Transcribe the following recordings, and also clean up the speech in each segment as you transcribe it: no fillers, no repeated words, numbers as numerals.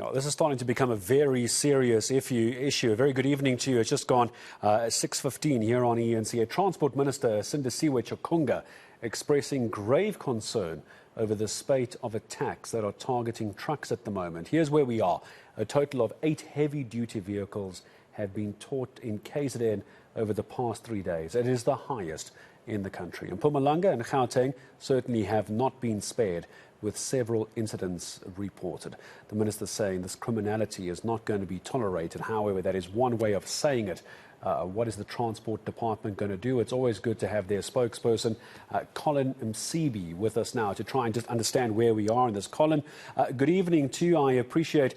Well, this is starting to become a very serious issue. A very good evening to you. It's just gone 6:15 here on ENCA. Transport Minister Sindisiwe Chikunga expressing grave concern over the spate of attacks that are targeting trucks at the moment. Here's where we are. A total of 8 heavy-duty vehicles have been towed in KZN over the past 3 days. It is the highest in the country. And Mpumalanga and Gauteng certainly have not been spared, with several incidents reported. The minister saying this criminality is not going to be tolerated. However, that is one way of saying it. What is the Transport Department going to do? It's always good to have their spokesperson, Collen Msibi, with us now to try and just understand where we are in this. Collen, good evening to you. I appreciate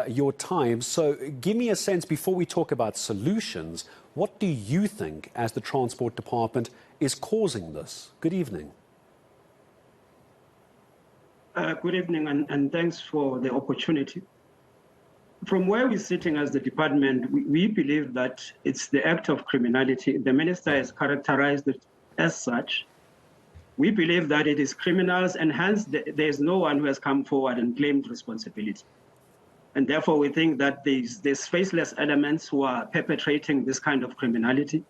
your time. So give me a sense, before we talk about solutions, what do you think, as the Transport Department, is causing this? Good evening. Good evening, and thanks for the opportunity. From where we're sitting as the department, we believe that it's the act of criminality. The minister has characterized it as such. We believe that it is criminals, and hence there's no one who has come forward and claimed responsibility. And therefore, we think that there's faceless elements who are perpetrating this kind of criminality.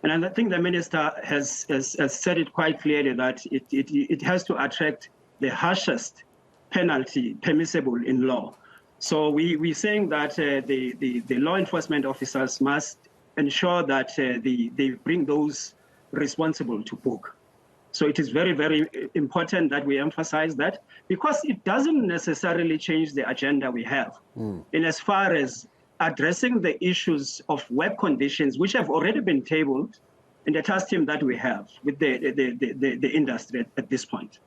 And I think the minister has said it quite clearly that it has to attract the harshest penalty permissible in law. So we're saying that the law enforcement officers must ensure that they bring those responsible to book. So it is very, very important that we emphasize that, because it doesn't necessarily change the agenda we have in as far as addressing the issues of work conditions, which have already been tabled in the task team that we have with the industry at this point.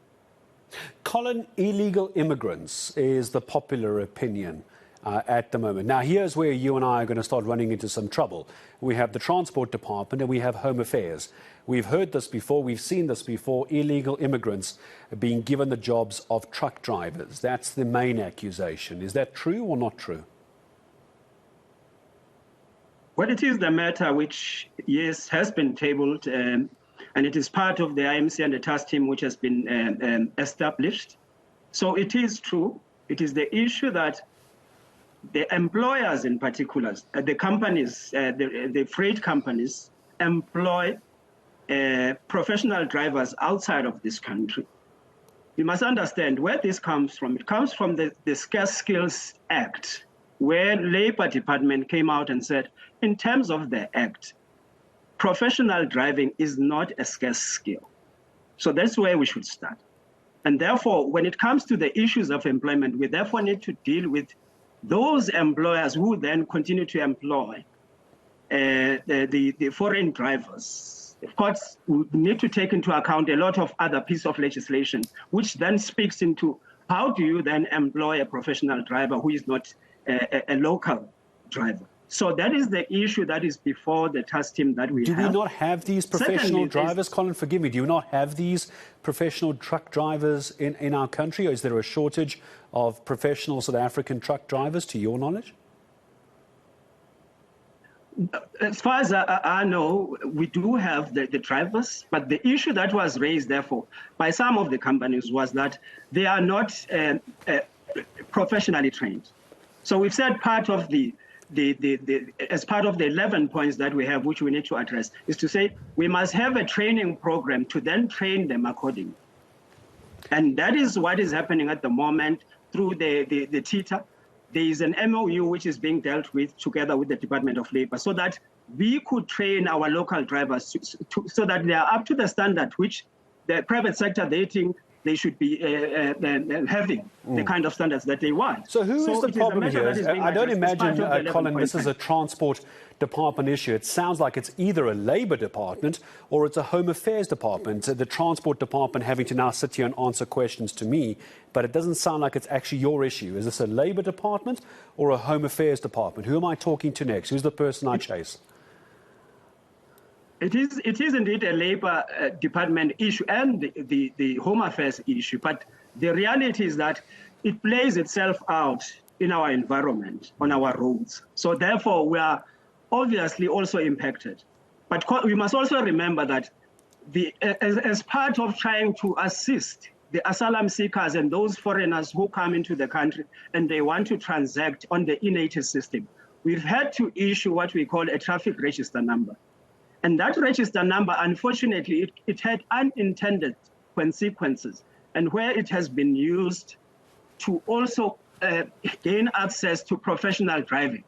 Collen, illegal immigrants is the popular opinion at the moment. Now, here's where you and I are going to start running into some trouble. We have the Transport Department and we have Home Affairs. We've heard this before, we've seen this before, illegal immigrants being given the jobs of truck drivers. That's the main accusation. Is that true or not true? Well, it is the matter which, yes, has been tabled, and it is part of the IMC and the task team which has been established. So it is true. It is the issue that the employers in particular, the companies, the freight companies, employ professional drivers outside of this country. You must understand where this comes from. It comes from the Scarce Skills Act, where Labour Department came out and said, in terms of the Act, professional driving is not a scarce skill. So that's where we should start. And therefore, when it comes to the issues of employment, we therefore need to deal with those employers who then continue to employ the foreign drivers. Of course, we need to take into account a lot of other pieces of legislation, which then speaks into how do you then employ a professional driver who is not a local driver. So that is the issue that is before the task team that we have. Do we not have these professional drivers? Collen, forgive me, do you not have these professional truck drivers in our country? Or is there a shortage of professional South African truck drivers, to your knowledge? As far as I know, we do have the drivers, but the issue that was raised, therefore, by some of the companies was that they are not professionally trained. So we've said part of as part of the 11 points that we have, which we need to address, is to say we must have a training program to then train them accordingly. And that is what is happening at the moment through the TITA. There is an MOU which is being dealt with together with the Department of Labour, so that we could train our local drivers so that they are up to the standard which the private sector, they think they should be having the kind of standards that they want. So who is the problem here? I don't imagine, Collen, this is a Transport Department issue. It sounds like it's either a Labour Department or it's a Home Affairs Department. The Transport Department having to now sit here and answer questions to me, but it doesn't sound like it's actually your issue. Is this a Labour Department or a Home Affairs Department? Who am I talking to next? Who's the person I chase? It is indeed a Labour Department issue and the Home Affairs issue, but the reality is that it plays itself out in our environment, on our roads. So therefore, we are obviously also impacted. But we must also remember that as part of trying to assist the asylum seekers and those foreigners who come into the country and they want to transact on the e-native system, we've had to issue what we call a traffic register number. And that register number, unfortunately, it had unintended consequences, and where it has been used to also gain access to professional driving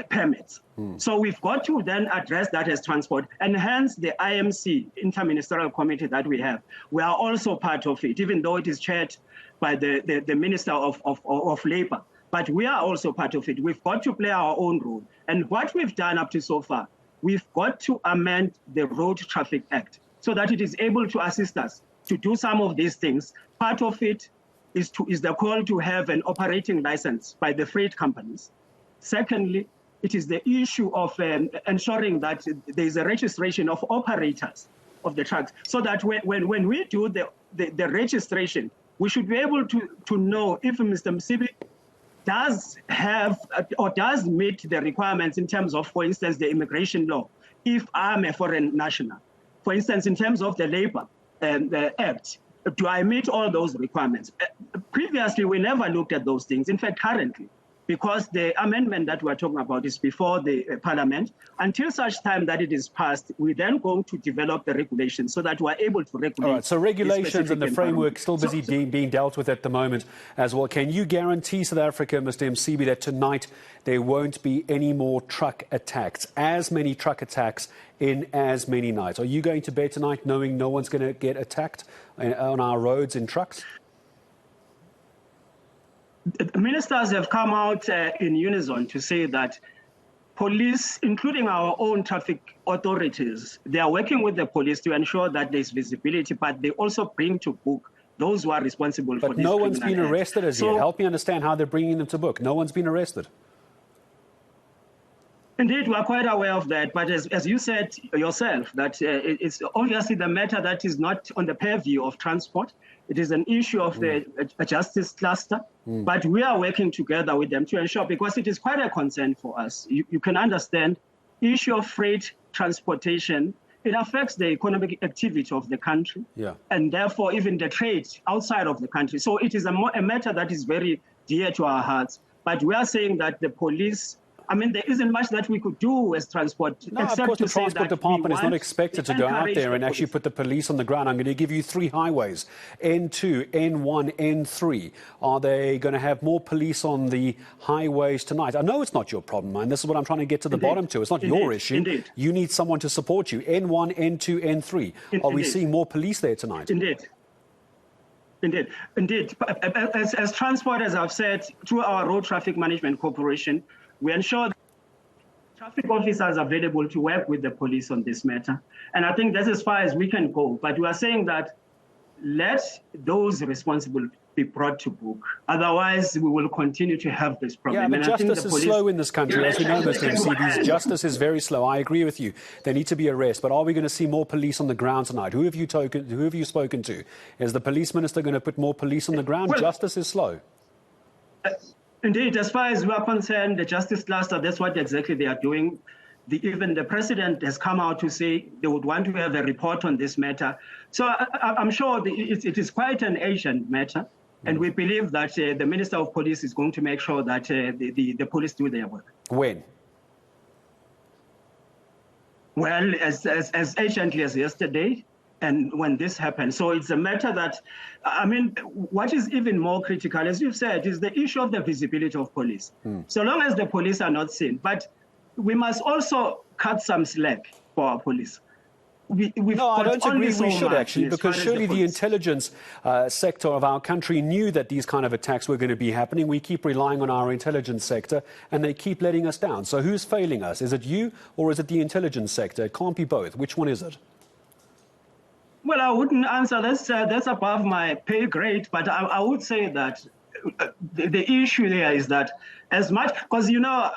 permits. So we've got to then address that as transport, and hence the IMC, Interministerial Committee that we have. We are also part of it, even though it is chaired by the Minister of Labour. But we are also part of it. We've got to play our own role. And what we've done up to so far, we've got to amend the Road Traffic Act so that it is able to assist us to do some of these things. Part of it is the call to have an operating license by the freight companies. Secondly, it is the issue of ensuring that there is a registration of operators of the trucks, so that when we do the registration, we should be able to know if Mr. Msibi does have or does meet the requirements in terms of, for instance, the immigration law, if I'm a foreign national. For instance, in terms of the Labour Act, do I meet all those requirements? Previously, we never looked at those things. In fact, currently, because the amendment that we're talking about is before the Parliament, until such time that it is passed, we're then going to develop the regulations so that we're able to regulate. All right, so regulations and the framework still busy being dealt with at the moment as well. Can you guarantee South Africa, Mr. Msibi, that tonight there won't be any more truck attacks, as many truck attacks in as many nights? Are you going to bed tonight knowing no one's going to get attacked on our roads in trucks? Ministers have come out in unison to say that police, including our own traffic authorities, they are working with the police to ensure that there's visibility, but they also bring to book those who are responsible for this. But no one's been arrested as yet. Help me understand how they're bringing them to book. No one's been arrested. Indeed, we are quite aware of that. But as you said yourself, that it's obviously the matter that is not on the purview of transport. It is an issue of the justice cluster. But we are working together with them to ensure, because it is quite a concern for us. You can understand the issue of freight transportation. It affects the economic activity of the country, and therefore even the trade outside of the country. So it is a matter that is very dear to our hearts. But we are saying that the police, I mean, there isn't much that we could do as transport. No, of course, the Transport Department is not expected to go out there and actually put the police on the ground. I'm going to give you 3 highways, N2, N1, N3. Are they going to have more police on the highways tonight? I know it's not your problem, man. This is what I'm trying to get to the bottom to. It's not your issue. Indeed. You need someone to support you. N1, N2, N3. Are we seeing more police there tonight? Indeed. As transport, as I've said, through our Road Traffic Management Corporation, we ensure that traffic officers are available to work with the police on this matter. And I think that's as far as we can go. But we are saying that let those responsible be brought to book. Otherwise, we will continue to have this problem. Yeah, but justice is slow in this country. As we know, Mr. Msibi, justice is very slow. I agree with you. There need to be arrests. But are we going to see more police on the ground tonight? Who have you spoken to? Is the police minister going to put more police on the ground? Well, justice is slow. Indeed, as far as we are concerned, the justice cluster, that's what exactly they are doing. Even the president has come out to say they would want to have a report on this matter. So I'm sure it is quite an urgent matter. And we believe that the Minister of Police is going to make sure that the police do their work. When? Well, as urgently as yesterday. And when this happened. So it's a matter that, I mean, what is even more critical, as you've said, is the issue of the visibility of police. So long as the police are not seen. But we must also cut some slack for our police. No, I don't agree we should, actually, because surely the intelligence sector of our country knew that these kind of attacks were going to be happening. We keep relying on our intelligence sector, and they keep letting us down. So who's failing us? Is it you, or is it the intelligence sector? It can't be both. Which one is it? Well, I wouldn't answer this. That's above my pay grade. But I would say that the issue there is that as much, because, you know,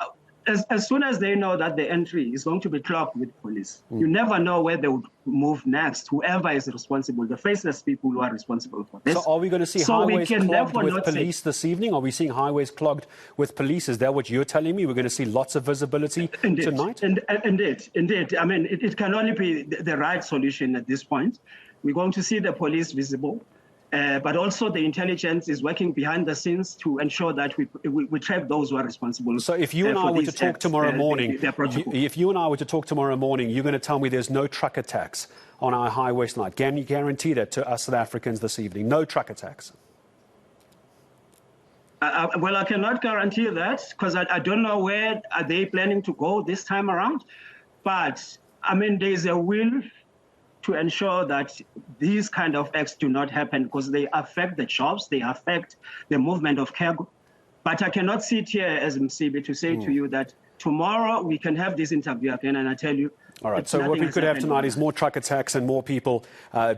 as soon as they know that the entry is going to be clogged with police, you never know where they would move next, whoever is responsible, the faceless people who are responsible for this. So are we going to see highways clogged with police this evening? Are we seeing highways clogged with police? Is that what you're telling me? We're going to see lots of visibility tonight? Indeed. I mean, it can only be the right solution at this point. We're going to see the police visible. But also the intelligence is working behind the scenes to ensure that we trap those who are responsible. So if you and I were to talk tomorrow morning, if you and I were to talk tomorrow morning, you're going to tell me there's no truck attacks on our highways tonight. Can you guarantee that to us South Africans this evening? No truck attacks. Well, I cannot guarantee that because I don't know where are they planning to go this time around. But, I mean, there's a will to ensure that these kind of acts do not happen because they affect the jobs, they affect the movement of cargo. But I cannot sit here as Msibi to say to you that tomorrow we can have this interview again and I tell you. All right, so what we could have tonight is more truck attacks and more people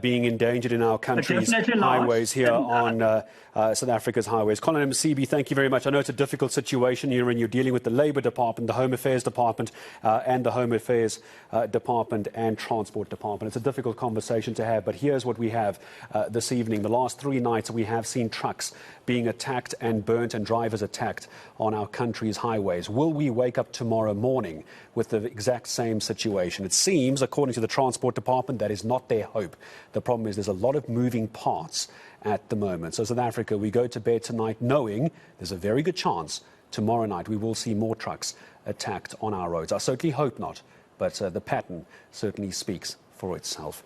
being endangered in our country's highways here on South Africa's highways. Collen Msibi, thank you very much. I know it's a difficult situation here and you're dealing with the Labour Department, the Home Affairs Department and the Home Affairs Department and Transport Department. It's a difficult conversation to have, but here's what we have this evening. The last 3 nights we have seen trucks being attacked and burnt and drivers attacked on our country's highways. Will we wake up tomorrow morning with the exact same situation? It seems, according to the Transport Department, that is not their hope. The problem is there's a lot of moving parts at the moment. So South Africa, we go to bed tonight knowing there's a very good chance tomorrow night we will see more trucks attacked on our roads. I certainly hope not, but the pattern certainly speaks for itself.